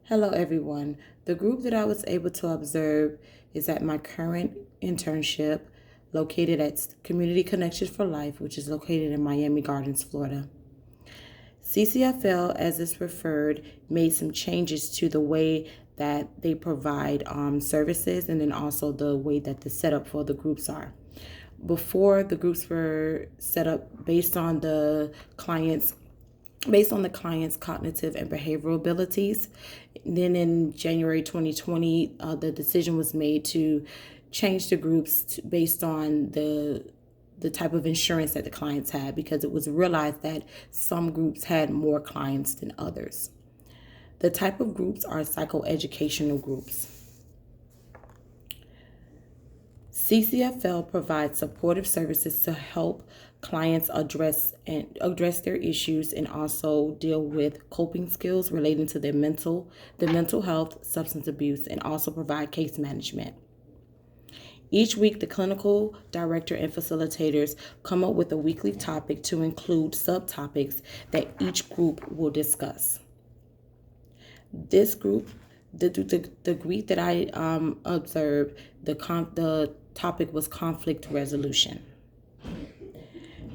Hello, everyone. The group that I was able to observe is at my current internship located at Community Connections for Life, which is located in Miami Gardens, Florida. CCFL, as it's referred, made some changes to the way that they provide services and then also the way that the setup for the groups are. Before, the groups were set up based on the client's cognitive and behavioral abilities. Then in January 2020, the decision was made to change the groups based on the type of insurance that the clients had, because it was realized that some groups had more clients than others. The type of groups are psychoeducational groups. CCFL provides supportive services to help clients address their issues and also deal with coping skills relating to the mental health, substance abuse, and also provide case management. Each week, the clinical director and facilitators come up with a weekly topic to include subtopics that each group will discuss. This group, the group that I observed, the topic was conflict resolution.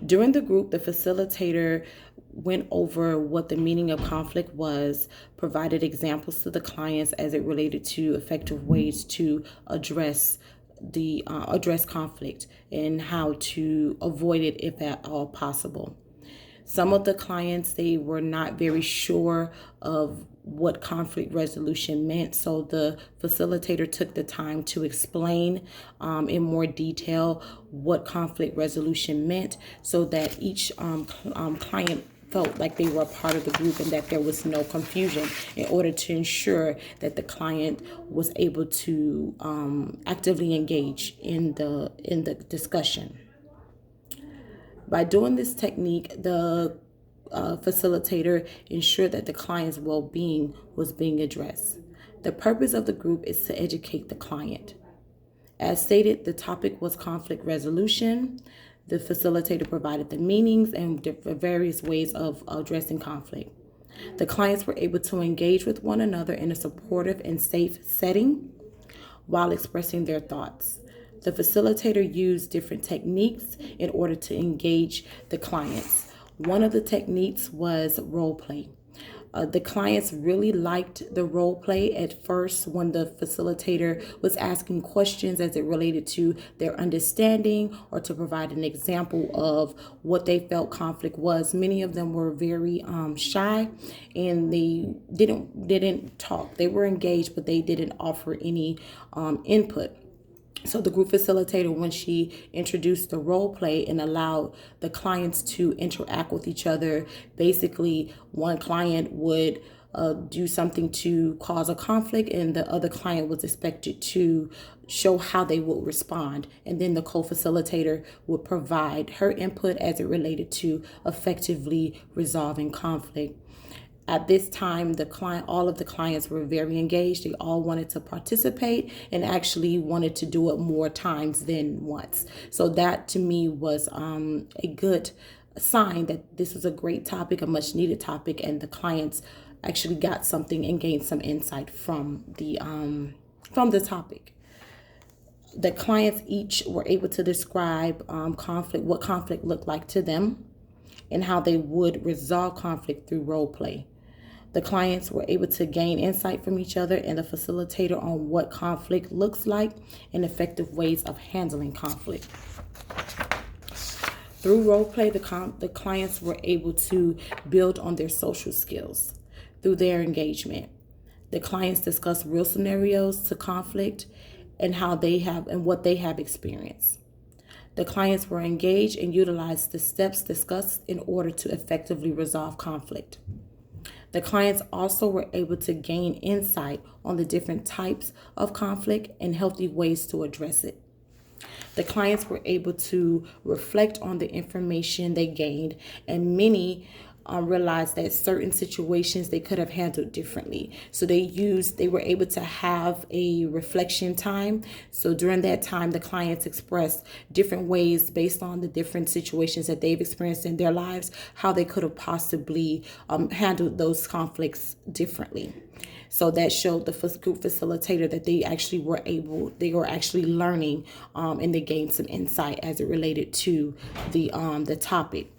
During the group, the facilitator went over what the meaning of conflict was, provided examples to the clients as it related to effective ways to address conflict and how to avoid it if at all possible. Some of the clients, they were not very sure of what conflict resolution meant, so the facilitator took the time to explain in more detail what conflict resolution meant, so that each client felt like they were a part of the group and that there was no confusion, in order to ensure that the client was able to actively engage in the discussion. By doing this technique, the facilitator ensured that the client's well-being was being addressed. The purpose of the group is to educate the client. As stated, the topic was conflict resolution. The facilitator provided the meanings and various ways of addressing conflict. The clients were able to engage with one another in a supportive and safe setting while expressing their thoughts. The facilitator used different techniques in order to engage the clients. One of the techniques was role play. The clients really liked the role play at first when the facilitator was asking questions as it related to their understanding or to provide an example of what they felt conflict was. Many of them were very shy, and they didn't talk. They were engaged, but they didn't offer any input. So the group facilitator, when she introduced the role play and allowed the clients to interact with each other, basically one client would do something to cause a conflict, and the other client was expected to show how they would respond. And then the co-facilitator would provide her input as it related to effectively resolving conflict. At this time, all of the clients were very engaged. They all wanted to participate and actually wanted to do it more times than once. So that to me was a good sign that this was a great topic, a much needed topic, and the clients actually got something and gained some insight from the topic. The clients each were able to describe what conflict looked like to them, and how they would resolve conflict through role play. The clients were able to gain insight from each other and the facilitator on what conflict looks like and effective ways of handling conflict. Through role play, the clients were able to build on their social skills through their engagement. The clients discussed real scenarios to conflict and what they have experienced. The clients were engaged and utilized the steps discussed in order to effectively resolve conflict. The clients also were able to gain insight on the different types of conflict and healthy ways to address it. The clients were able to reflect on the information they gained, and many realized that certain situations they could have handled differently. So they were able to have a reflection time. So during that time, the clients expressed different ways based on the different situations that they've experienced in their lives, how they could have possibly handled those conflicts differently. So that showed the group facilitator that they were actually learning, and they gained some insight as it related to the topic.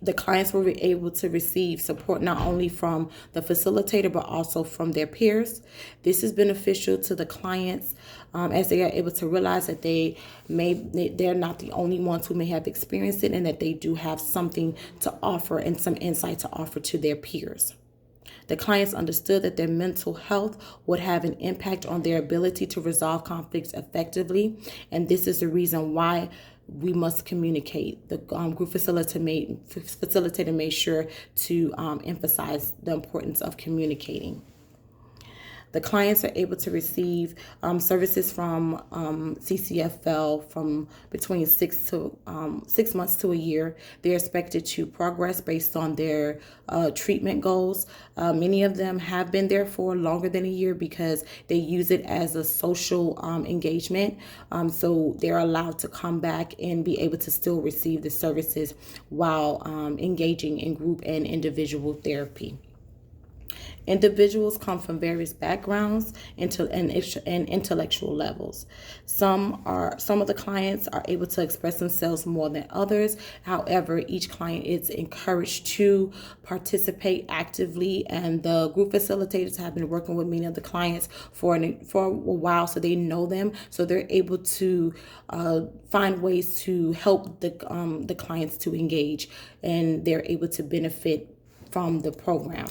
The clients were able to receive support not only from the facilitator but also from their peers. This is beneficial to the clients, as they are able to realize that they're not the only ones who may have experienced it, and that they do have something to offer and some insight to offer to their peers. The clients understood that their mental health would have an impact on their ability to resolve conflicts effectively, and this is the reason why we must communicate. The group facilitator made sure to emphasize the importance of communicating. The clients are able to receive services from CCFL from between 6 months to a year. They're expected to progress based on their treatment goals. Many of them have been there for longer than a year because they use it as a social engagement. So they're allowed to come back and be able to still receive the services while engaging in group and individual therapy. Individuals come from various backgrounds and intellectual levels. Some of the clients are able to express themselves more than others. However, each client is encouraged to participate actively, and the group facilitators have been working with many of the clients for a while, so they know them. So they're able to find ways to help the clients to engage, and they're able to benefit from the program.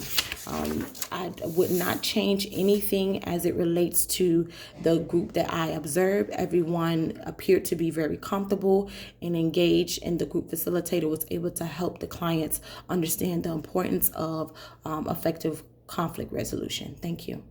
I would not change anything as it relates to the group that I observed. Everyone appeared to be very comfortable and engaged, and the group facilitator was able to help the clients understand the importance of effective conflict resolution. Thank you.